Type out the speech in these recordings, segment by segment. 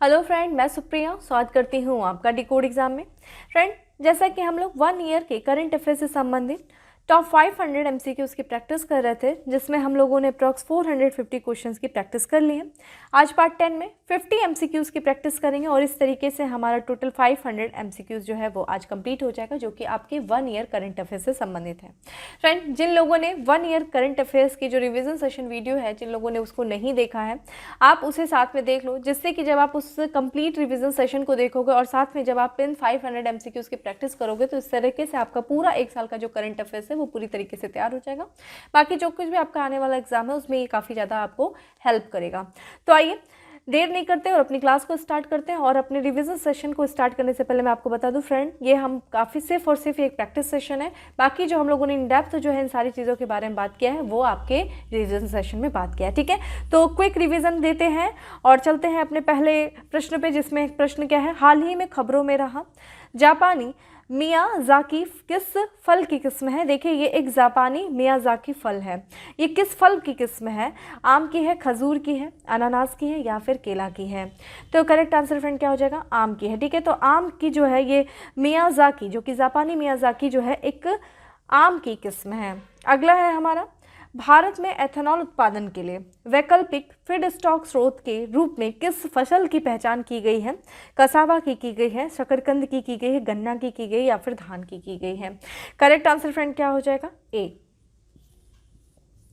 Hello friend, मैं सुप्रिया स्वागत करती हूँ आपका डिकोड एग्जाम में। फ्रेंड, जैसा कि हम लोग 1 ईयर के करंट अफेयर से संबंधित टॉप 500 एमसीक्यूज की प्रैक्टिस कर रहे थे, जिसमें हम लोगों ने अप्रॉक्स 450 क्वेश्चंस की प्रैक्टिस कर ली है। आज पार्ट 10 में 50 एमसीक्यूज की प्रैक्टिस करेंगे और इस तरीके से हमारा टोटल 500 एमसीक्यूज जो है वो आज कंप्लीट हो जाएगा, जो कि आपके 1 ईयर करंट अफेयर से संबंधित है। फ्रेंड, जिन लोगों ने 1 ईयर करंट अफेयर्स की जो रिविजन सेशन वीडियो है, जिन लोगों ने उसको नहीं देखा है, आप उसे साथ में देख लो, जिससे कि जब आप उस कंप्लीट रिविजन सेशन को देखोगे और साथ में जब आप इन 500 एमसीक्यूज की प्रैक्टिस करोगे, तो इस तरीके से आपका पूरा 1 साल का जो करंट अफेयर्स है वो पूरी तरीके से तैयार हो जाएगा। बाकी जो कुछ भी आपका आने वाला एग्जाम है उसमें ये काफ़ी ज़्यादा आपको हेल्प करेगा। तो आइए देर नहीं करते और अपनी क्लास को स्टार्ट करते हैं। और अपने रिवीजन सेशन को स्टार्ट करने से पहले मैं आपको बता दूं फ्रेंड, ये हम काफ़ी सिर्फ और सिर्फ एक प्रैक्टिस सेशन है। बाकी जो हम लोगों ने इन डेप्थ जो है इन सारी चीज़ों के बारे में बात किया है वो आपके रिवीजन सेशन में बात किया है। ठीक है, तो क्विक रिवीजन देते हैं और चलते हैं अपने पहले प्रश्न पे, जिसमें एक प्रश्न क्या है, हाल ही में खबरों में रहा जापानी मियाज़ाकी किस फल की किस्म है। देखिए, ये एक जापानी मियाज़ाकी फल है। ये किस फल की किस्म है? आम की है, खजूर की है, अनानास की है या फिर केला की है? तो करेक्ट आंसर फ्रेंड क्या हो जाएगा? आम की है। ठीक है, तो आम की जो है ये मियाज़ाकी, जो कि जापानी मियाज़ाकी जो है एक आम की किस्म है। अगला है हमारा, भारत में एथेनॉल उत्पादन के लिए वैकल्पिक फीडस्टॉक स्रोत के रूप में किस फसल की पहचान की गई है? कसावा की गई है, शकरकंद की गई है, गन्ना की गई या फिर धान की गई है? करेक्ट आंसर फ्रेंड क्या हो जाएगा? ए।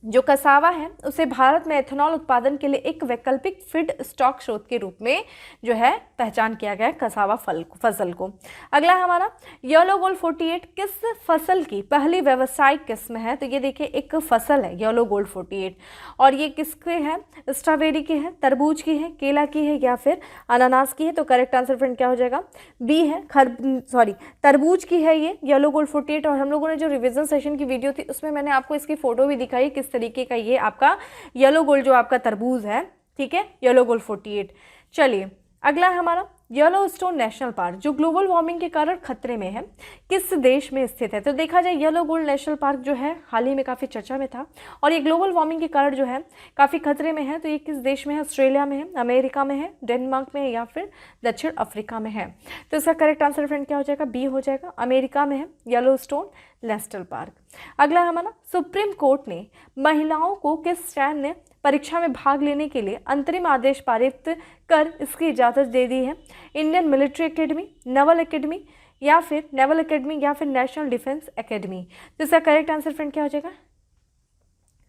जो कसावा है उसे भारत में एथेनॉल उत्पादन के लिए एक वैकल्पिक फीड स्टॉक स्रोत के रूप में जो है पहचान किया गया है कसावा फसल को। अगला हमारा, येलो गोल्ड 48 किस फसल की पहली व्यावसायिक किस्म है? तो ये देखिए एक फसल है येलो गोल्ड 48, और ये किसके है? स्ट्रॉबेरी की है, तरबूज की है, केला की है या फिर अनानास की है? तो करेक्ट आंसर फ्रेंड क्या हो जाएगा? बी है, तरबूज की है ये येलो गोल्ड 48। और हम लोगों ने जो रिविजन सेशन की वीडियो थी उसमें मैंने आपको इसकी फोटो भी दिखाई, किस तरीके का ये आपका येलो गोल्ड जो आपका तरबूज है। ठीक है, येलो गोल्ड 48। चलिए अगला है हमारा, येलोस्टोन नेशनल पार्क जो ग्लोबल वार्मिंग के कारण खतरे में है, किस देश में स्थित है? तो देखा जाए येलो गोल्ड नेशनल पार्क जो है हाल ही में काफ़ी चर्चा में था और ये ग्लोबल वार्मिंग के कारण जो है काफ़ी खतरे में है। तो ये किस देश में है? ऑस्ट्रेलिया में है, अमेरिका में है, डेनमार्क में है या फिर दक्षिण अफ्रीका में है? तो इसका करेक्ट आंसर फ्रेंड क्या हो जाएगा? बी हो जाएगा, अमेरिका में है येलोस्टोन नेशनल पार्क। अगला हमारा, सुप्रीम कोर्ट ने महिलाओं को किस सैन्य परीक्षा में भाग लेने के लिए अंतरिम आदेश पारित कर इसकी इजाज़त दे दी है? Indian military academy, naval academy या फिर नेशनल डिफेंस एकेडमी? तो इसका करेक्ट आंसर फ्रेंड क्या हो जाएगा?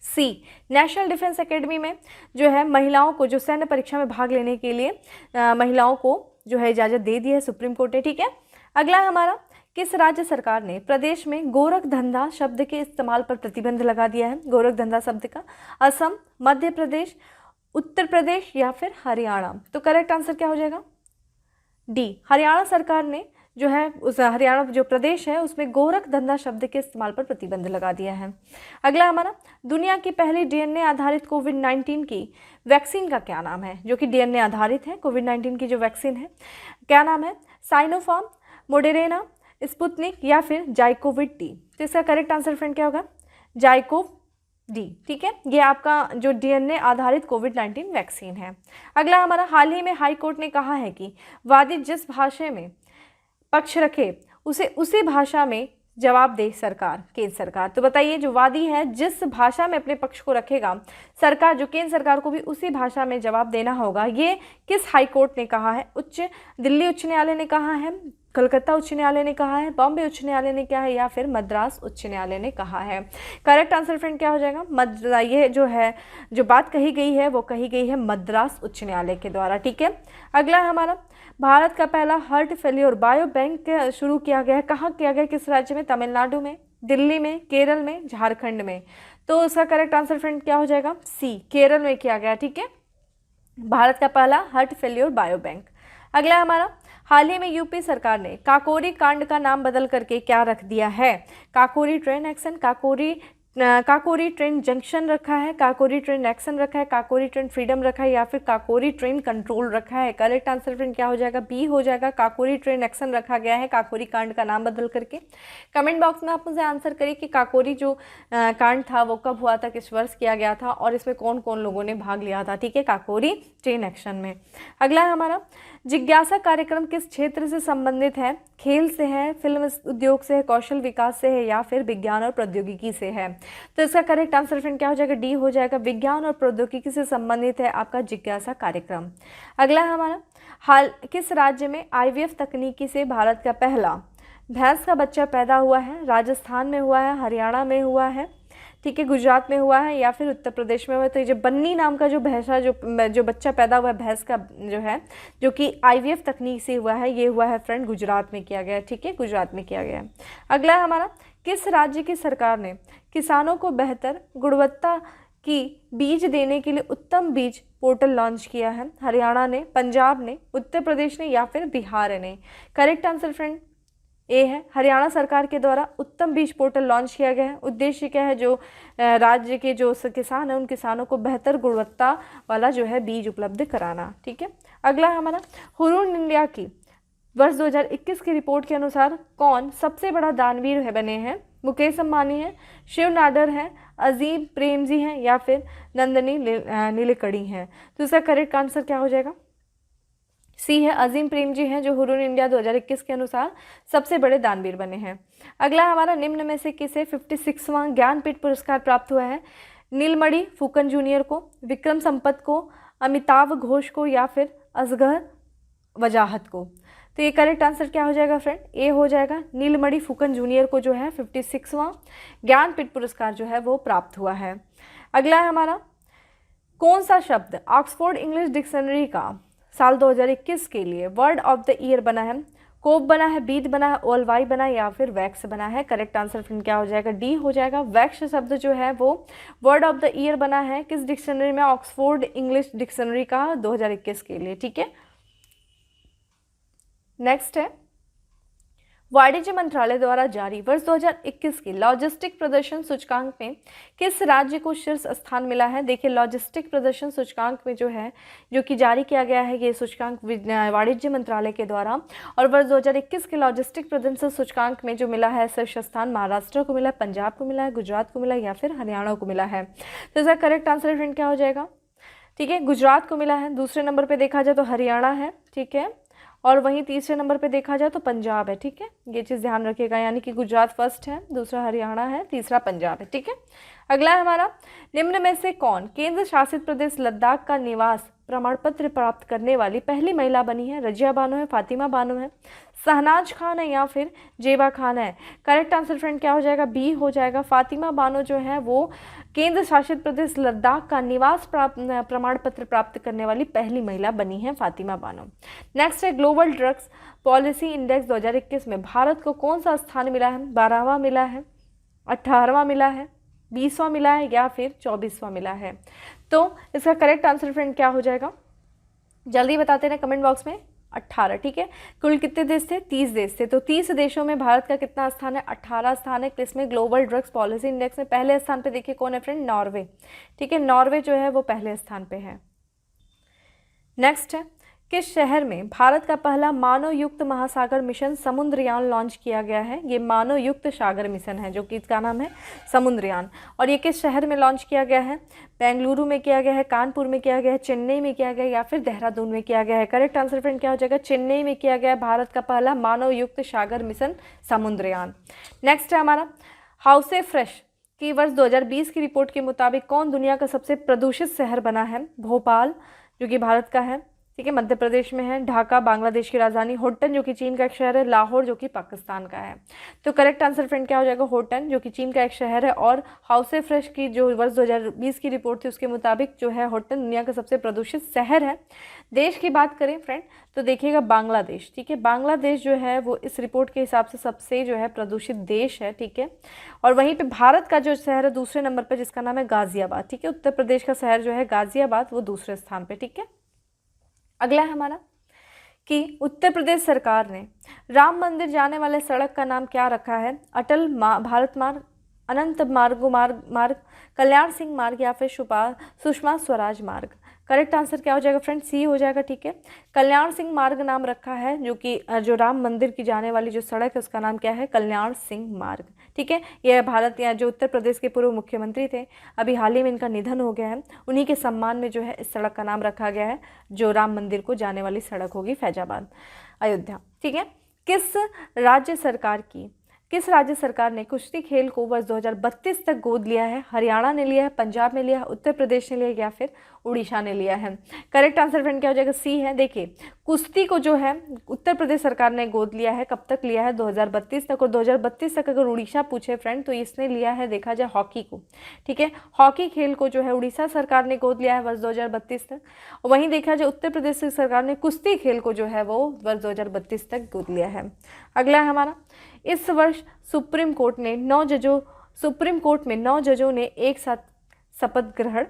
सी, नेशनल डिफेंस एकेडमी में जो है महिलाओं को जो सैन्य परीक्षा में भाग लेने के लिए महिलाओं को जो है इजाज़त दे दी है सुप्रीम कोर्ट ने। ठीक है, अगला है हमारा, किस राज्य सरकार ने प्रदेश में गोरख धंधा शब्द के इस्तेमाल पर प्रतिबंध लगा दिया है? गोरख धंधा शब्द का असम, मध्य प्रदेश, उत्तर प्रदेश या फिर हरियाणा? तो करेक्ट आंसर क्या हो जाएगा? डी, हरियाणा सरकार ने जो है उस हरियाणा जो प्रदेश है उसमें गोरख धंधा शब्द के इस्तेमाल पर प्रतिबंध लगा दिया है। अगला हमारा, दुनिया की पहली डीएनए आधारित कोविड-19 की वैक्सीन का क्या नाम है? जो कि डीएनए आधारित है कोविड-19 की जो वैक्सीन है, क्या नाम है? साइनोफार्म, मोडेरेना, स्पुतनिक या फिर जाइकोविड डी? तो इसका करेक्ट आंसर फ्रेंड क्या होगा? जाइकोव डी। ठीक है, ये आपका जो डीएनए आधारित कोविड-19 वैक्सीन है। अगला हमारा, हाल ही में हाई कोर्ट ने कहा है कि वादी जिस भाषा में पक्ष रखे उसे उसी भाषा में जवाब दे सरकार, केंद्र सरकार। तो बताइए, जो वादी है जिस भाषा में अपने पक्ष को रखेगा सरकार, जो केंद्र सरकार को भी उसी भाषा में जवाब देना होगा। ये किस हाई कोर्ट ने कहा है? दिल्ली उच्च न्यायालय ने कहा है, कलकत्ता उच्च न्यायालय ने कहा है, बॉम्बे उच्च न्यायालय ने कहा है या फिर मद्रास उच्च न्यायालय ने कहा है? करेक्ट आंसर फ्रेंड क्या हो जाएगा? ये जो है जो बात कही गई है वो कही गई है मद्रास उच्च न्यायालय के द्वारा। ठीक है, अगला है हमारा, भारत का पहला हार्ट फेलियर बायो बैंक शुरू किया गया है, कहाँ किया गया? किस राज्य में? तमिलनाडु में, दिल्ली में, केरल में, झारखंड में? तो इसका करेक्ट आंसर फ्रेंड क्या हो जाएगा? सी, केरल में किया गया। ठीक है, भारत का पहला हार्ट फेलियर बायो बैंक। अगला हमारा, हाल ही में यूपी सरकार ने काकोरी कांड का नाम बदल करके क्या रख दिया है? Kakori train action, Kakori Kakori train junction रखा है, काकोरी ट्रेन एक्शन रखा है, काकोरी ट्रेन फ्रीडम रखा है, या फिर काकोरी ट्रेन कंट्रोल रखा है? करेक्ट आंसर फ्रेंड क्या हो जाएगा? बी हो जाएगा, काकोरी ट्रेन एक्शन रखा गया है, काकोरी कांड का नाम बदल करके। कमेंट बॉक्स में आप मुझे आंसर करिए कि काकोरी जो कांड था वो कब हुआ था, किस वर्ष किया गया था, और इसमें कौन कौन लोगों ने भाग लिया था, ठीक है, काकोरी ट्रेन एक्शन में। अगला है हमारा, जिज्ञासा कार्यक्रम किस क्षेत्र से संबंधित है? खेल से है, फिल्म उद्योग से है, कौशल विकास से है, या फिर विज्ञान और प्रौद्योगिकी से है? तो इसका करेक्ट आंसर फ्रेंड क्या हो जाएगा? डी हो जाएगा, विज्ञान और प्रौद्योगिकी से संबंधित है आपका जिज्ञासा कार्यक्रम। अगला है हमारा, हाल किस राज्य में आईवीएफ तकनीकी से भारत का पहला भैंस का बच्चा पैदा हुआ है? राजस्थान में हुआ है, हरियाणा में हुआ है, ठीक है, गुजरात में हुआ है, या फिर उत्तर प्रदेश में हुआ है? तो ये जो बन्नी नाम का जो भैंसा जो बच्चा पैदा हुआ है भैंस का जो है, जो कि आईवीएफ तकनीक से हुआ है, ये हुआ है फ्रेंड गुजरात में किया गया है, ठीक है, गुजरात में किया गया है। अगला है हमारा, किस राज्य की सरकार ने किसानों को बेहतर गुणवत्ता की बीज देने के लिए उत्तम बीज पोर्टल लॉन्च किया है? हरियाणा ने, पंजाब ने, उत्तर प्रदेश ने, या फिर बिहार ने? करेक्ट आंसर फ्रेंड ए है, हरियाणा सरकार के द्वारा उत्तम बीज पोर्टल लॉन्च किया गया है। उद्देश्य क्या है? जो राज्य के जो किसान हैं उन किसानों को बेहतर गुणवत्ता वाला जो है बीज उपलब्ध कराना, ठीक है। अगला है हमारा, हुरून इंडिया की वर्ष 2021 की रिपोर्ट के अनुसार कौन सबसे बड़ा दानवीर है बने हैं? मुकेश अंबानी है, शिव नाडर है, अजीम प्रेमजी हैं, या फिर नंदनी नीलेकणी हैं? तो इसका करेक्ट आंसर क्या हो जाएगा? सी है, अजीम प्रेमजी हैं जो हुरून इंडिया 2021 के अनुसार सबसे बड़े दानवीर बने हैं। अगला हमारा, निम्न में से किसे 56वां ज्ञानपीठ पुरस्कार प्राप्त हुआ है? नीलमणि फुकन जूनियर को, विक्रम संपत को, अमिताभ घोष को, या फिर असगर वजाहत को? तो ये करेक्ट आंसर क्या हो जाएगा फ्रेंड? ए हो जाएगा, नीलमणि फुकन जूनियर को जो है 56वां ज्ञानपीठ पुरस्कार जो है वो प्राप्त हुआ है। अगला है हमारा, कौन सा शब्द ऑक्सफोर्ड इंग्लिश डिक्शनरी का साल 2021 के लिए वर्ड ऑफ द ईयर बना है? कोप बना है, बीट बना है, ओलवाई बना है, या फिर वैक्स बना है? करेक्ट आंसर फिर क्या हो जाएगा? डी हो जाएगा, वैक्स शब्द जो है वो वर्ड ऑफ द ईयर बना है किस डिक्शनरी में? ऑक्सफोर्ड इंग्लिश डिक्शनरी का 2021 के लिए, ठीक है। नेक्स्ट है, वाणिज्य मंत्रालय द्वारा जारी वर्ष 2021 के लॉजिस्टिक प्रदर्शन सूचकांक में किस राज्य को शीर्ष स्थान मिला है? देखिए, लॉजिस्टिक प्रदर्शन सूचकांक में जो है, जो कि जारी किया गया है ये सूचकांक वाणिज्य मंत्रालय के द्वारा, और वर्ष 2021 के लॉजिस्टिक प्रदर्शन सूचकांक में जो मिला है शीर्ष स्थान महाराष्ट्र को मिला है, पंजाब को मिला है, गुजरात को मिला है, या फिर हरियाणा को मिला है? तो इसका करेक्ट आंसर फ्रेंड क्या हो जाएगा? ठीक है, गुजरात को मिला है। दूसरे नंबर पर देखा जाए तो हरियाणा है, ठीक है, और वहीं तीसरे नंबर पे देखा जाए तो पंजाब है, ठीक है। ये चीज़ ध्यान रखिएगा, यानी कि गुजरात फर्स्ट है, दूसरा हरियाणा है, तीसरा पंजाब है, ठीक है। अगला है हमारा, निम्न में से कौन केंद्र शासित प्रदेश लद्दाख का निवास प्रमाण पत्र प्राप्त करने वाली पहली महिला बनी है? रजिया बानो है, फातिमा बानो है, शहनाज खान है, या फिर जेबा खान है? करेक्ट आंसर फ्रेंड क्या हो जाएगा? बी हो जाएगा, फातिमा बानो जो है वो केंद्र शासित प्रदेश लद्दाख का निवास प्रमाण पत्र प्राप्त करने वाली पहली महिला बनी है फातिमा बानो। नेक्स्ट है, ग्लोबल ड्रग्स पॉलिसी इंडेक्स 2021 में भारत को कौन सा स्थान मिला है? 12वां मिला है, 18वां मिला है, 20वां मिला है, या फिर 24वां मिला है? तो इसका करेक्ट आंसर फ्रेंड क्या हो जाएगा? जल्दी बताते हैं कमेंट बॉक्स में। 18, ठीक है। कुल कितने देश थे? 30 देश थे। तो 30 देशों में भारत का कितना स्थान है? 18 स्थान है। किसमें? ग्लोबल ड्रग्स पॉलिसी इंडेक्स में पहले स्थान पे देखिए कौन है फ्रेंड? नॉर्वे, ठीक है। नॉर्वे जो है वो पहले स्थान पे है। नेक्स्ट है, किस शहर में भारत का पहला मानव युक्त महासागर मिशन समुद्रयान लॉन्च किया गया है? ये मानव युक्त सागर मिशन है जो कि इसका नाम है समुद्रयान, और ये किस शहर में लॉन्च किया गया है? बेंगलुरु में किया गया है, कानपुर में किया गया है, चेन्नई में किया गया है, या फिर देहरादून में किया गया है? करेक्ट आंसर फ्रेंड क्या हो जाएगा? चेन्नई में किया गया है भारत का पहला मानव युक्त सागर मिशन समुद्रयान। नेक्स्ट है हमारा, हाउसे फ्रेश की वर्ष 2020 की रिपोर्ट के मुताबिक कौन दुनिया का सबसे प्रदूषित शहर बना है? भोपाल जो कि भारत का है, ठीक है, मध्य प्रदेश में है, ढाका बांग्लादेश की राजधानी, होटन जो कि चीन का एक शहर है, लाहौर जो कि पाकिस्तान का है। तो करेक्ट आंसर फ्रेंड क्या हो जाएगा? होटन जो कि चीन का एक शहर है, और हाउसे फ्रेश की जो वर्ष 2020 की रिपोर्ट थी उसके मुताबिक जो है होटन दुनिया का सबसे प्रदूषित शहर है। देश की बात करें फ्रेंड तो देखिएगा बांग्लादेश, ठीक है, बांग्लादेश जो है वो इस रिपोर्ट के हिसाब से सबसे जो है प्रदूषित देश है, ठीक है। और वहीं पे भारत का जो शहर है दूसरे नंबर पर जिसका नाम है गाजियाबाद, ठीक है, उत्तर प्रदेश का शहर जो है गाजियाबाद वो दूसरे स्थान पे, ठीक है। अगला है हमारा कि उत्तर प्रदेश सरकार ने राम मंदिर जाने वाले सड़क का नाम क्या रखा है? अटल भारत मार्ग, अनंत मार्ग, कल्याण सिंह मार्ग या फिर सुषमा स्वराज मार्ग। करेक्ट आंसर क्या हो जाएगा फ्रेंड? सी हो जाएगा। ठीक है, कल्याण सिंह मार्ग नाम रखा है, जो राम मंदिर की जाने वाली जो सड़क है उसका नाम क्या है? कल्याण सिंह मार्ग। ठीक है, यह भारत या जो उत्तर प्रदेश के पूर्व मुख्यमंत्री थे, अभी हाल ही में इनका निधन हो गया है, उन्हीं के सम्मान में जो है इस सड़क का नाम रखा गया है, जो राम मंदिर को जाने वाली सड़क होगी, फैजाबाद अयोध्या। ठीक है, किस राज्य सरकार ने कुश्ती खेल को वर्ष 2032 तक गोद लिया है? हरियाणा ने लिया है, पंजाब ने लिया है, उत्तर प्रदेश ने लिया है या फिर उड़ीसा ने लिया है? करेक्ट आंसर फ्रेंड क्या हो जाएगा? सी है। देखिए, कुश्ती को जो है उत्तर प्रदेश सरकार ने गोद लिया है, कब तक लिया है? 2032 तक। और 2032 तक अगर उड़ीसा पूछे फ्रेंड तो इसने लिया है, देखा जाए, हॉकी को। ठीक है, हॉकी खेल को जो है उड़ीसा सरकार ने गोद लिया है वर्ष 2032 तक। वहीं देखा जाए उत्तर प्रदेश सरकार ने कुश्ती खेल को जो है वो वर्ष 2032 तक गोद लिया है। अगला है हमारा, इस वर्ष सुप्रीम कोर्ट में 9 जजों ने एक साथ शपथ ग्रहण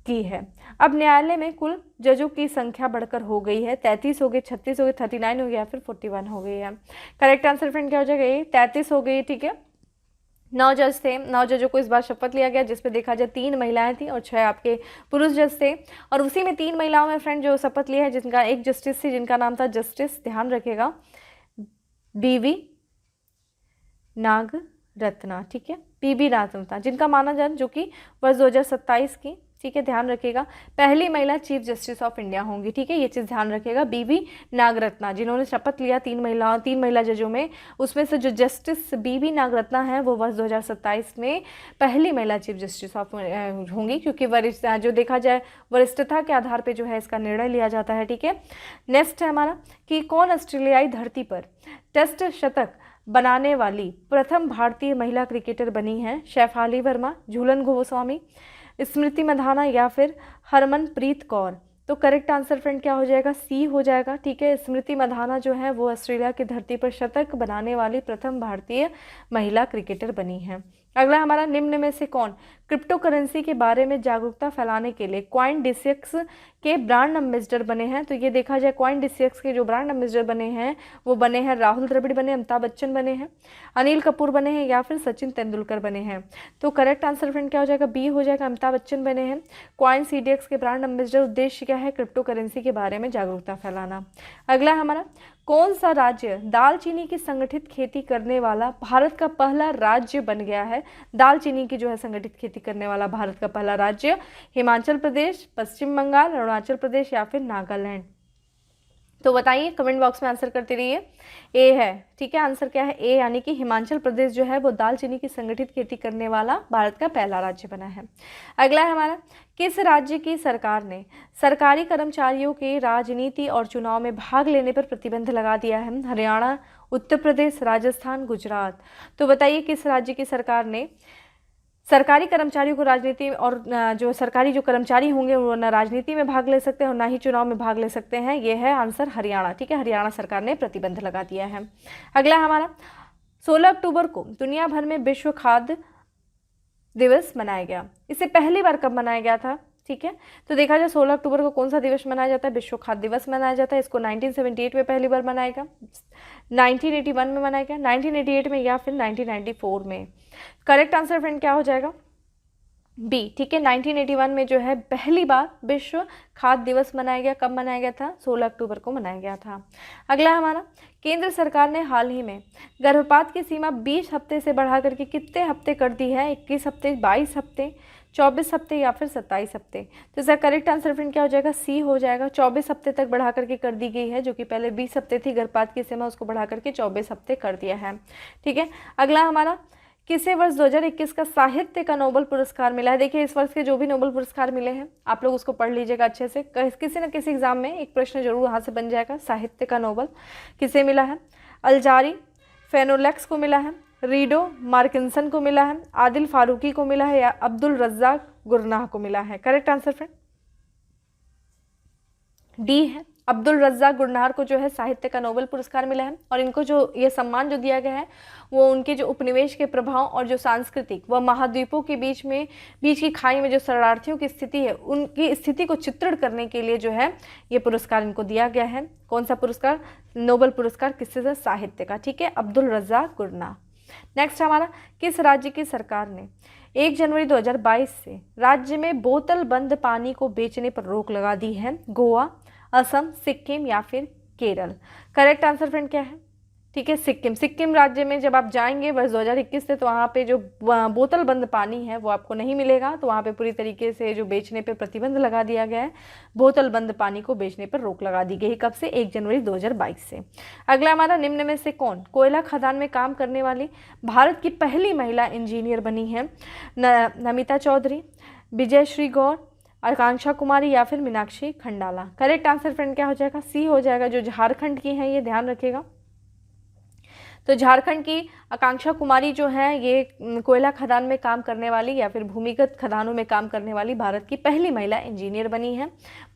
की है। अब न्यायालय में कुल जजों की संख्या बढ़कर हो गई है, 33 हो गई, 36 हो गई, 39 हो गई या फिर 41 हो गई है। करेक्ट आंसर फ्रेंड क्या हो जाएगा? ये 33 हो गई। ठीक है, 9 जज थे, 9 जजों को इस बार शपथ लिया गया, जिसपे देखा जाए 3 महिलाएं थी और 6 आपके पुरुष जज थे। और उसी में 3 महिलाओं में फ्रेंड जो शपथ लिया है, जिनका एक जस्टिस थी जिनका नाम था जस्टिस, ध्यान रखेगा, बीवी नागरत्ना। ठीक है, बीबी नागरत्ना, जिनका माना जाए जो कि वर्ष 2027 की, ठीक है, ध्यान रखिएगा, पहली महिला चीफ जस्टिस ऑफ इंडिया होंगी। ठीक है, ये चीज़ ध्यान रखिएगा, बीबी नागरत्ना, जिन्होंने शपथ लिया 3 महिला जजों में, उसमें से जो जस्टिस बीबी नागरत्ना है वो वर्ष 2027 में पहली महिला चीफ जस्टिस ऑफ होंगी, क्योंकि वरिष्ठ जो देखा जाए वरिष्ठता के आधार पर जो है इसका निर्णय लिया जाता है। ठीक है, नेक्स्ट है हमारा कि कौन ऑस्ट्रेलियाई धरती पर टेस्ट शतक बनाने वाली प्रथम भारतीय महिला क्रिकेटर बनी है? शेफाली वर्मा, झूलन गोस्वामी, स्मृति मंधाना या फिर हरमनप्रीत कौर? तो करेक्ट आंसर फ्रेंड क्या हो जाएगा? सी हो जाएगा। ठीक है, स्मृति मंधाना जो है वो ऑस्ट्रेलिया की धरती पर शतक बनाने वाली प्रथम भारतीय महिला क्रिकेटर बनी है। अगला हमारा, निम्न में से कौन क्रिप्टो करेंसी के बारे में जागरूकता फैलाने के लिए CoinDesk के ब्रांड एम्बेसडर बने हैं? तो ये देखा जाए CoinDesk के जो ब्रांड एम्बेसडर बने हैं वो बने हैं राहुल द्रविड़ बने, अमिताभ बच्चन बने हैं, अनिल कपूर बने हैं या फिर सचिन तेंदुलकर बने हैं? तो करेक्ट आंसर फ्रेंड क्या हो जाएगा? बी हो जाएगा, अमिताभ बच्चन बने हैं। CoinCDX के ब्रांड एम्बेसडर, उद्देश्य क्या है? क्रिप्टो करेंसी के बारे में जागरूकता फैलाना। अगला हमारा, कौन सा राज्य दालचीनी की संगठित खेती करने वाला भारत का पहला राज्य बन गया है? दालचीनी की जो है संगठित खेती करने वाला भारत का पहला राज्य, हिमाचल प्रदेश, पश्चिम बंगाल, अरुणाचल प्रदेश या फिर नागालैंड? तो बताइए, कमेंट बॉक्स में आंसर करते रहिए। ए है। ठीक है, आंसर क्या है? ए, यानी कि हिमाचल प्रदेश जो है वो दालचीनी की संगठित खेती करने वाला भारत का पहला राज्य बना है। अगला है हमारा, किस राज्य की सरकार ने सरकारी कर्मचारियों के राजनीति और चुनाव में भाग लेने पर प्रतिबंध लगा दिया है? हरियाणा, उत्तर प्रदेश, राजस्थान, गुजरात? तो बताइए, किस राज्य की सरकार ने सरकारी कर्मचारियों को राजनीति और जो सरकारी जो कर्मचारी होंगे वो ना राजनीति में भाग ले सकते हैं और ना ही चुनाव में भाग ले सकते हैं? ये है आंसर हरियाणा। ठीक है, हरियाणा सरकार ने प्रतिबंध लगा दिया है। अगला हमारा, 16 अक्टूबर को दुनिया भर में विश्व खाद्य दिवस मनाया गया। इसे पहली बार कब मनाया गया था? ठीक है, तो देखा जाए 16 अक्टूबर को कौन सा दिवस मनाया जाता है? विश्व खाद्य दिवस मनाया जाता है। इसको 1978 में पहली बार मनाया गया, 1981 में मनाया गया, 1988 में या फिर 1994 में? करेक्ट आंसर फ्रेंड क्या हो जाएगा? बी। ठीक है, 1981 में जो है पहली बार विश्व खाद्य दिवस मनाया गया। कब मनाया गया था? 16 अक्टूबर को मनाया गया था। अगला हमारा, केंद्र सरकार ने हाल ही में गर्भपात की सीमा 20 हफ्ते से बढ़ा करके कितने हफ्ते कर दी है? 21 हफ्ते, 22 हफ्ते, 24 हफ्ते या फिर 27 हफ्ते? तो इसका करेक्ट आंसर फ्रेंड क्या हो जाएगा? सी हो जाएगा। 24 हफ्ते तक बढ़ा करके कर दी गई है, जो कि पहले 20 हफ्ते थी गर्भपात की सीमा, उसको बढ़ा करके 24 हफ्ते कर दिया है। ठीक है, अगला हमारा, किसे वर्ष 2021 का साहित्य का नोबेल पुरस्कार मिला है? देखिए, इस वर्ष के जो भी नोबेल पुरस्कार मिले हैं आप लोग उसको पढ़ लीजिएगा अच्छे से, किसी न किसी एग्जाम में एक प्रश्न जरूर वहाँ से बन जाएगा। साहित्य का नोबेल किसे मिला है? अल्जारी फेनोलेक्स को मिला है, रीडो मार्किंसन को मिला है, आदिल फारूकी को मिला है या अब्दुल रज्जाक गुरनाह को मिला है? करेक्ट आंसर फ्रेंड डी है, अब्दुल रज्जाक गुरनार को जो है साहित्य का नोबेल पुरस्कार मिला है। और इनको जो ये सम्मान जो दिया गया है वो उनके जो उपनिवेश के प्रभाव और जो सांस्कृतिक व महाद्वीपों के बीच की खाई में जो शरणार्थियों की स्थिति है उनकी स्थिति को चित्रण करने के लिए जो है ये पुरस्कार इनको दिया गया है। कौन सा पुरस्कार? नोबेल पुरस्कार किससे? साहित्य का। ठीक है, अब्दुल रज्जाक गुरनार। नेक्स्ट हमारा, किस राज्य की सरकार ने 1 जनवरी 2022 से राज्य में बोतल बंद पानी को बेचने पर रोक लगा दी है? गोवा, असम, सिक्किम या फिर केरल? करेक्ट आंसर फ्रेंड क्या है? ठीक है, सिक्किम। सिक्किम राज्य में जब आप जाएंगे वर्ष 2021 से, तो वहाँ पे जो बोतल बंद पानी है वो आपको नहीं मिलेगा। तो वहाँ पे पूरी तरीके से जो बेचने पे प्रतिबंध लगा दिया गया है, बोतल बंद पानी को बेचने पर रोक लगा दी गई। कब से? 1 जनवरी 2022 से। अगला हमारा, निम्न में से कौन कोयला खदान में काम करने वाली भारत की पहली महिला इंजीनियर बनी है? नमिता चौधरी, विजयश्री गौर, आकांक्षा कुमारी या फिर Meenakshi Khandala? Correct answer friend क्या हो जाएगा? सी हो जाएगा। जो झारखंड की हैं, ये ध्यान रखिएगा। तो झारखंड की आकांक्षा कुमारी जो है, ये कोयला खदान में काम करने वाली या फिर भूमिगत खदानों में काम करने वाली भारत की पहली महिला इंजीनियर बनी है।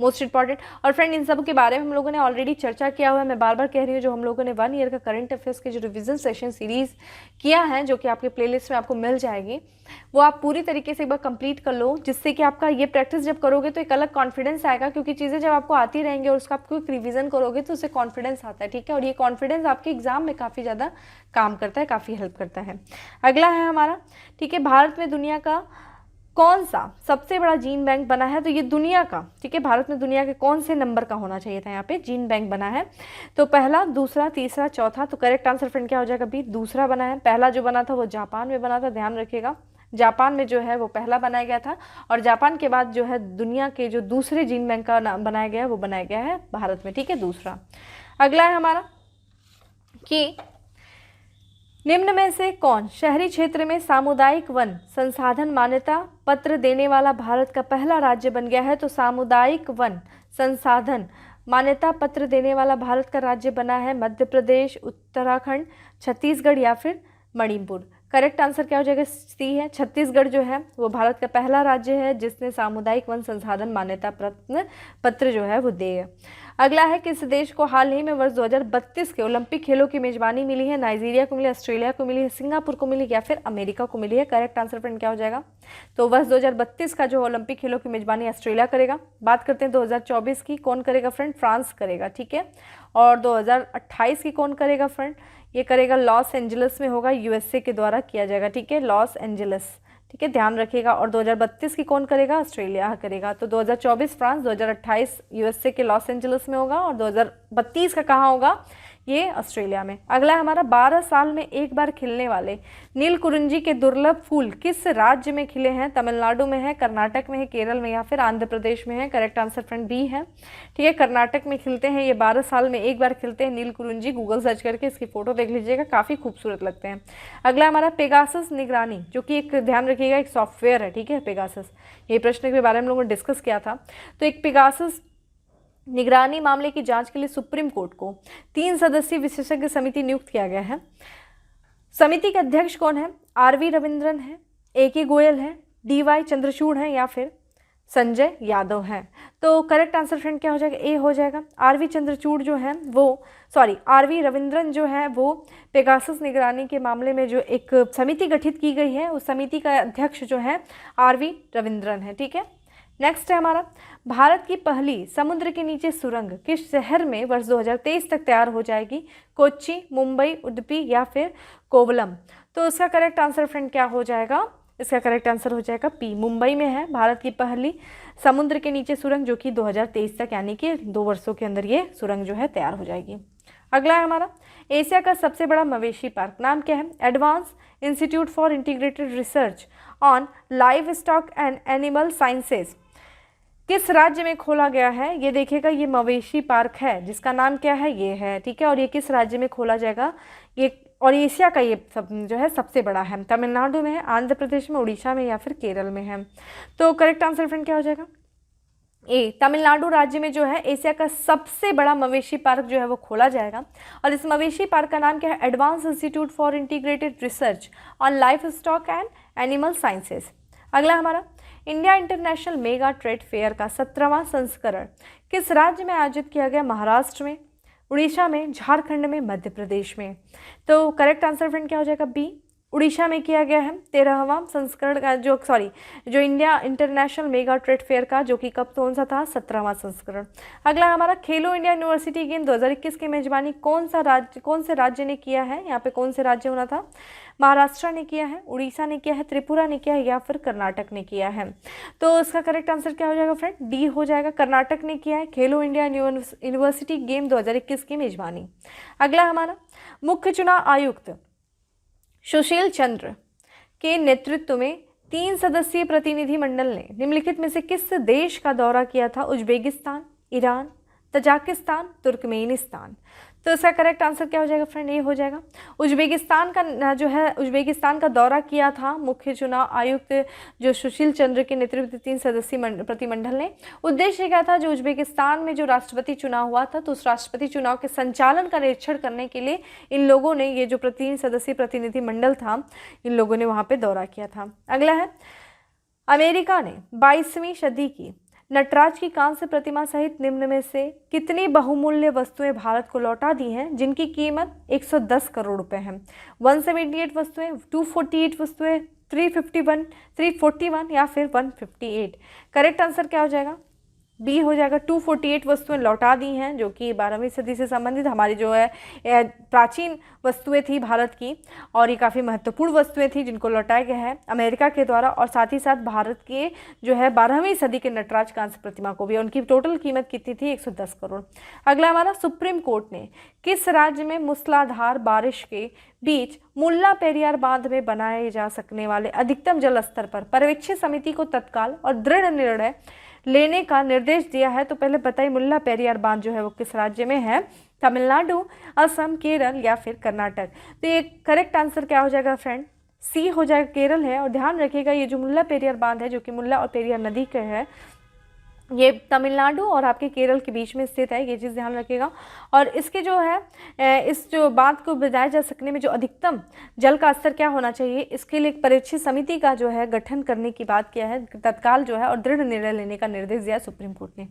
Most important. और फ्रेंड, इन सब के बारे में हम लोगों ने ऑलरेडी चर्चा किया हुआ है। मैं बार बार कह रही हूँ, जो हम लोगों ने 1 ईयर का करंट अफेयर्स के जो रिविजन सेशन सीरीज किया है, जो कि आपके प्लेलिस्ट में आपको मिल जाएगी, वो आप पूरी तरीके से एक बार कंप्लीट कर लो, जिससे कि आपका ये प्रैक्टिस जब करोगे तो एक अलग कॉन्फिडेंस आएगा। क्योंकि चीज़ें जब आपको आती रहेंगी और उसका आप क्विक रिवीजन करोगे तो उससे कॉन्फिडेंस आता है। ठीक है, और ये कॉन्फिडेंस आपके एग्जाम में काफ़ी ज़्यादा काम करता है, काफ़ी हेल्प करता है। अगला है हमारा, ठीक है, भारत में दुनिया का कौन सा सबसे बड़ा जीन बैंक बना है? तो ये दुनिया का, ठीक है, भारत में दुनिया के कौन से नंबर का होना चाहिए था यहाँ पे जीन बैंक बना है? तो पहला, दूसरा, तीसरा, चौथा? तो करेक्ट आंसर फ्रेंड क्या हो जाएगा? बी, दूसरा बना है। पहला जो बना था वो जापान में बना था, ध्यान रखिएगा। जापान में जो है वो पहला बनाया गया था, और जापान के बाद जो है दुनिया के जो दूसरे जीन बैंक का नाम बनाया गया है वो बनाया गया है भारत में। ठीक है, दूसरा। अगला है हमारा कि निम्न में से कौन शहरी क्षेत्र में सामुदायिक वन संसाधन मान्यता पत्र देने वाला भारत का पहला राज्य बन गया है? तो सामुदायिक वन संसाधन मान्यता पत्र देने वाला भारत का राज्य बना है मध्य प्रदेश, उत्तराखंड, छत्तीसगढ़ या फिर मणिपुर? करेक्ट आंसर क्या हो जाएगा? सी है। छत्तीसगढ़ जो है वो भारत का पहला राज्य है जिसने सामुदायिक वन संसाधन मान्यता पत्र जो है वो दिए। अगला है, किस देश को हाल ही में वर्ष 2032 के ओलंपिक खेलों की मेजबानी मिली है? नाइजीरिया को मिली, ऑस्ट्रेलिया को मिली है, सिंगापुर को मिली या फिर अमेरिका को मिली है? करेक्ट आंसर फ्रेंड क्या हो जाएगा? तो वर्ष 2032 का जो ओलंपिक खेलों की मेजबानी ऑस्ट्रेलिया करेगा। बात करते हैं 2024 की, कौन करेगा फ्रेंड? फ्रांस करेगा। ठीक है, और 2028 की कौन करेगा फ्रेंड? ये करेगा लॉस एंजलिस में होगा, यूएसए के द्वारा किया जाएगा। ठीक है, लॉस एंजलिस। ठीक है, ध्यान रखिएगा। और 2032 की कौन करेगा? ऑस्ट्रेलिया करेगा। तो 2024 फ्रांस, 2028 यूएसए के लॉस एंजलिस में होगा, और 2032 का कहाँ होगा? ये ऑस्ट्रेलिया में। अगला हमारा, 12 साल में एक बार खिलने वाले नीलकुरिंजी के दुर्लभ फूल किस राज्य में खिले हैं? तमिलनाडु में है, कर्नाटक में है, केरल में या फिर आंध्र प्रदेश में है? करेक्ट आंसर फ्रेंड बी है। ठीक है, कर्नाटक में खिलते हैं। ये 12 साल में एक बार खिलते हैं नीलकुरिंजी। गूगल सर्च करके इसकी फोटो देख लीजिएगा, काफ़ी खूबसूरत लगते हैं। अगला हमारा, पेगासस निगरानी, जो कि एक, ध्यान रखिएगा, एक सॉफ्टवेयर है। ठीक है, पेगासस, ये प्रश्न के बारे में हम लोगों ने डिस्कस किया था। तो एक पेगासस निगरानी मामले की जांच के लिए सुप्रीम कोर्ट को 3 सदस्यीय विशेषज्ञ समिति नियुक्त किया गया है। समिति के अध्यक्ष कौन है? आरवी रविंद्रन है, AK गोयल है, DY चंद्रचूड़ है या फिर संजय यादव है? तो करेक्ट आंसर फ्रेंड क्या हो जाएगा? ए हो जाएगा। आरवी चंद्रचूड़ जो है वो, सॉरी, आरवी रविंद्रन जो है वो पेगासस निगरानी के मामले में जो एक समिति गठित की गई है, उस समिति का अध्यक्ष जो है आरवी रविंद्रन है। ठीक है, नेक्स्ट है हमारा, भारत की पहली समुद्र के नीचे सुरंग किस शहर में वर्ष 2023 तक तैयार हो जाएगी? कोच्चि, मुंबई, उडुपी या फिर कोवलम? तो इसका करेक्ट आंसर फ्रेंड क्या हो जाएगा? इसका करेक्ट आंसर हो जाएगा पी, मुंबई में है भारत की पहली समुद्र के नीचे सुरंग, जो कि 2023 तक, यानी कि 2 वर्षों के अंदर ये सुरंग जो है तैयार हो जाएगी। अगला है हमारा, एशिया का सबसे बड़ा मवेशी पार्क, नाम क्या है? Advance institute for integrated research on live stock and animal sciences किस राज्य में खोला गया है? ये देखिएगा, ये मवेशी पार्क है जिसका नाम क्या है? ये है। ठीक है, और ये किस राज्य में खोला जाएगा? ये, और एशिया का ये सब जो है सबसे बड़ा है। तमिलनाडु में है, आंध्र प्रदेश में, उड़ीसा में या फिर केरल में है? तो करेक्ट आंसर फ्रेंड क्या हो जाएगा? ए, तमिलनाडु राज्य में जो है एशिया का सबसे बड़ा मवेशी पार्क जो है वो खोला जाएगा। और इस मवेशी पार्क का नाम क्या है? Advance institute for integrated research on life stock and animal sciences. अगला हमारा, India international mega trade fair का 17वां संस्करण किस राज्य में आयोजित किया गया? महाराष्ट्र में, उड़ीसा में, झारखंड में, मध्य प्रदेश में? तो करेक्ट आंसर फ्रेंड क्या हो जाएगा? बी, उड़ीसा में किया गया है 13वां संस्करण का जो India international mega trade fair का, जो कि कब कौन सा था, 17वां संस्करण। अगला हमारा खेलो इंडिया यूनिवर्सिटी गेम 2021 की मेजबानी कौन से राज्य ने किया है, यहाँ पे कौन से राज्य होना था, महाराष्ट्र ने किया है, उड़ीसा ने किया है, त्रिपुरा ने किया है या फिर कर्नाटक ने किया है। तो इसका करेक्ट आंसर क्या हो जाएगा फ्रेंड, डी हो जाएगा, कर्नाटक ने किया है खेलो इंडिया यूनिवर्सिटी गेम 2021 की मेजबानी। अगला हमारा मुख्य चुनाव आयुक्त सुशील चंद्र के नेतृत्व में 3 सदस्यीय प्रतिनिधि मंडल ने निम्नलिखित में से किस देश का दौरा किया था, उज्बेकिस्तान, ईरान, तजाकिस्तान, तुर्कमेनिस्तान। तो इसका करेक्ट आंसर क्या हो जाएगा फ्रेंड, ये हो जाएगा उज्बेकिस्तान का दौरा किया था मुख्य चुनाव आयुक्त जो सुशील चंद्र के नेतृत्व 3 सदस्यीय प्रतिमंडल ने। उद्देश्य क्या था, जो उज्बेकिस्तान में जो राष्ट्रपति चुनाव हुआ था, तो उस राष्ट्रपति चुनाव के संचालन का निरीक्षण करने के लिए इन लोगों ने, ये जो 3 सदस्यीय प्रतिनिधि मंडल था, इन लोगों ने वहाँ पर दौरा किया था। अगला है, अमेरिका ने 22वीं सदी की नटराज की कांस्य प्रतिमा सहित निम्न में से कितनी बहुमूल्य वस्तुएं भारत को लौटा दी हैं जिनकी कीमत 110 करोड़ रुपए है। 178 वस्तुएं, 248 वस्तुएं, 341 या फिर 158। करेक्ट आंसर क्या हो जाएगा, बी हो जाएगा, 248 वस्तुएं लौटा दी हैं जो कि 12वीं सदी से संबंधित हमारी जो है प्राचीन वस्तुएं थी भारत की, और ये काफ़ी महत्वपूर्ण वस्तुएं थी जिनको लौटाया गया है अमेरिका के द्वारा, और साथ ही साथ भारत के जो है 12वीं सदी के नटराज कांस्य प्रतिमा को भी। उनकी टोटल कीमत कितनी थी, 110 करोड़। अगला हमारा, सुप्रीम कोर्ट ने किस राज्य में मूसलाधार बारिश के बीच मुल्ला पेरियार बांध में बनाए जा सकने वाले अधिकतम जल स्तर पर पर्यवेक्षी समिति को तत्काल और दृढ़ निर्णय लेने का निर्देश दिया है। तो पहले बताइए मुल्ला पेरियार बांध जो है वो किस राज्य में है, तमिलनाडु, असम, केरल या फिर कर्नाटक। तो ये करेक्ट आंसर क्या हो जाएगा फ्रेंड, सी हो जाएगा, केरल है। और ध्यान रखिएगा ये जो मुल्ला पेरियार बांध है जो कि मुल्ला और पेरियार नदी का है, ये तमिलनाडु और आपके केरल के बीच में स्थित है, ये चीज़ ध्यान रखिएगा। और इसके जो है इस जो बांध को बजाया जा सकने में जो अधिकतम जल का स्तर क्या होना चाहिए, इसके लिए एक परीक्षी समिति का जो है गठन करने की बात किया है तत्काल जो है, और दृढ़ निर्णय लेने का निर्देश दिया सुप्रीम कोर्ट ने।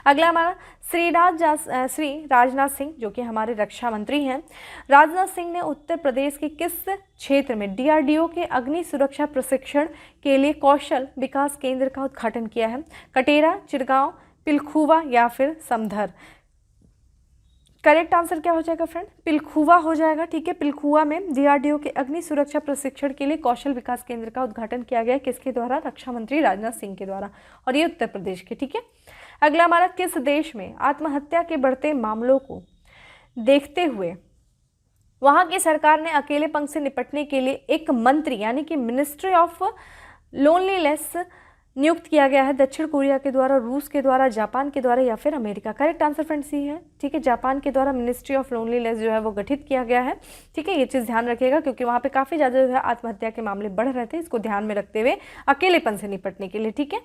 अगला हमारा, श्री राजनाथ सिंह जो कि हमारे रक्षा मंत्री हैं, राजनाथ सिंह ने उत्तर प्रदेश के किस क्षेत्र में DRDO के अग्नि सुरक्षा प्रशिक्षण के लिए कौशल विकास केंद्र का उद्घाटन किया है, कटेरा, चिरगांव, पिलखुवा या फिर समधर। करेक्ट आंसर क्या हो जाएगा फ्रेंड, पिलखुवा हो जाएगा, ठीक है। पिलखुवा में DRDO के अग्नि सुरक्षा प्रशिक्षण के लिए कौशल विकास केंद्र का उद्घाटन किया गया, किसके द्वारा, रक्षा मंत्री राजनाथ सिंह के द्वारा, और ये उत्तर प्रदेश के, ठीक है। अगला हमारा, किस देश में आत्महत्या के बढ़ते मामलों को देखते हुए वहाँ की सरकार ने अकेलेपन से निपटने के लिए एक मंत्री यानी कि मिनिस्ट्री ऑफ लोनलीनेस नियुक्त किया गया है, दक्षिण कोरिया के द्वारा, रूस के द्वारा, जापान के द्वारा या फिर अमेरिका। करेक्ट आंसर फ्रेंड सी है, ठीक है। जापान के द्वारा मिनिस्ट्री ऑफ लोनलीनेस जो है वो गठित किया गया है, ठीक है। ये चीज़ ध्यान रखिएगा क्योंकि वहाँ पे काफ़ी ज़्यादा जो है आत्महत्या के मामले बढ़ रहे थे, इसको ध्यान में रखते हुए अकेलेपन से निपटने के लिए, ठीक है।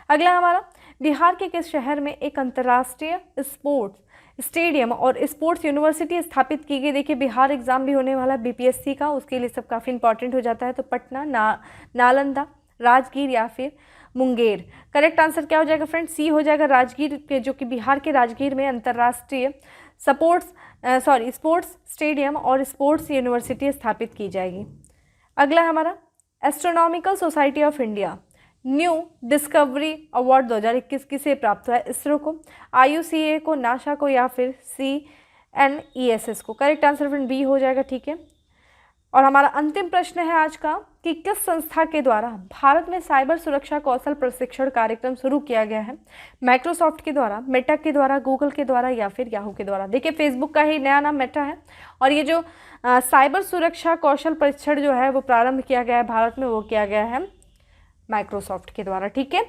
अगला हमारा, बिहार के किस शहर में एक अंतर्राष्ट्रीय स्पोर्ट्स स्टेडियम और स्पोर्ट्स यूनिवर्सिटी स्थापित की गई। देखिए बिहार एग्जाम भी होने वाला BPSC का, उसके लिए सब काफ़ी इंपॉर्टेंट हो जाता है। तो पटना, नालंदा, राजगीर या फिर मुंगेर। करेक्ट आंसर क्या हो जाएगा फ्रेंड, सी हो जाएगा, राजगीर के, जो कि बिहार के राजगीर में अंतर्राष्ट्रीय स्पोर्ट्स स्टेडियम और स्पोर्ट्स यूनिवर्सिटी स्थापित की जाएगी। अगला हमारा, astronomical society of India new discovery award 2021 किसे प्राप्त हुआ है, इसरो को, IUCA को, नासा को या फिर CNESS को। करेक्ट आंसर फ्रेंड बी हो जाएगा, ठीक है। और हमारा अंतिम प्रश्न है आज का कि किस संस्था के द्वारा भारत में साइबर सुरक्षा कौशल प्रशिक्षण कार्यक्रम शुरू किया गया है, माइक्रोसॉफ्ट के द्वारा, मेटा के द्वारा, गूगल के द्वारा या फिर याहू के द्वारा। देखिए फेसबुक का ही नया नाम मेटा है, और ये जो साइबर सुरक्षा कौशल प्रशिक्षण जो है वो प्रारंभ किया गया है भारत में, वो किया गया है माइक्रोसॉफ्ट के द्वारा, ठीक है।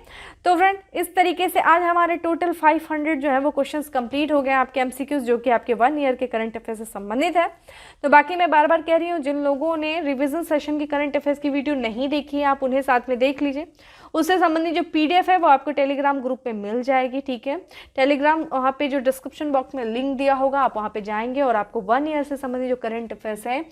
तो फ्रेंड इस तरीके से आज हमारे टोटल 500 जो है वो क्वेश्चंस कंप्लीट हो गए आपके MCQs, जो कि आपके 1 ईयर के करंट अफेयर से संबंधित है। तो बाकी मैं बार बार कह रही हूँ, जिन लोगों ने रिवीजन सेशन की करंट अफेयर्स की वीडियो नहीं देखी है, आप उन्हें साथ में देख लीजिए। उससे संबंधित जो PDF है वो आपको टेलीग्राम ग्रुप पे मिल जाएगी, ठीक है। टेलीग्राम वहाँ पे जो डिस्क्रिप्शन बॉक्स में लिंक दिया होगा, आप वहाँ पे जाएंगे और आपको 1 ईयर से संबंधित जो करंट अफेयर्स है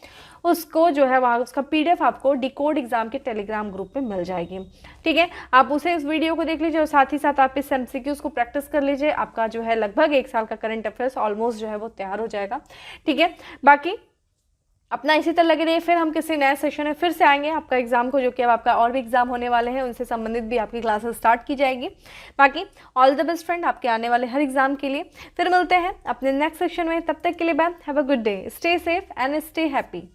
उसको जो है वहाँ उसका PDF आपको डिकोड एग्जाम के टेलीग्राम ग्रुप पे मिल जाएगी, ठीक है। आप उसे इस वीडियो को देख लीजिए और साथ ही साथ आप इस MCQs को प्रैक्टिस कर लीजिए। आपका जो है लगभग 1 साल का करंट अफेयर्स ऑलमोस्ट जो है वो तैयार हो जाएगा, ठीक है। बाकी अपना इसी तरह लगे रहिए। फिर हम किसी नए सेशन में फिर से आएंगे आपका एग्जाम को, जो कि अब आपका और भी एग्जाम होने वाले हैं उनसे संबंधित भी आपकी क्लासेस स्टार्ट की जाएगी। बाकी ऑल द बेस्ट फ्रेंड आपके आने वाले हर एग्जाम के लिए। फिर मिलते हैं अपने नेक्स्ट सेशन में, तब तक के लिए bye, have a good day, stay safe and stay happy.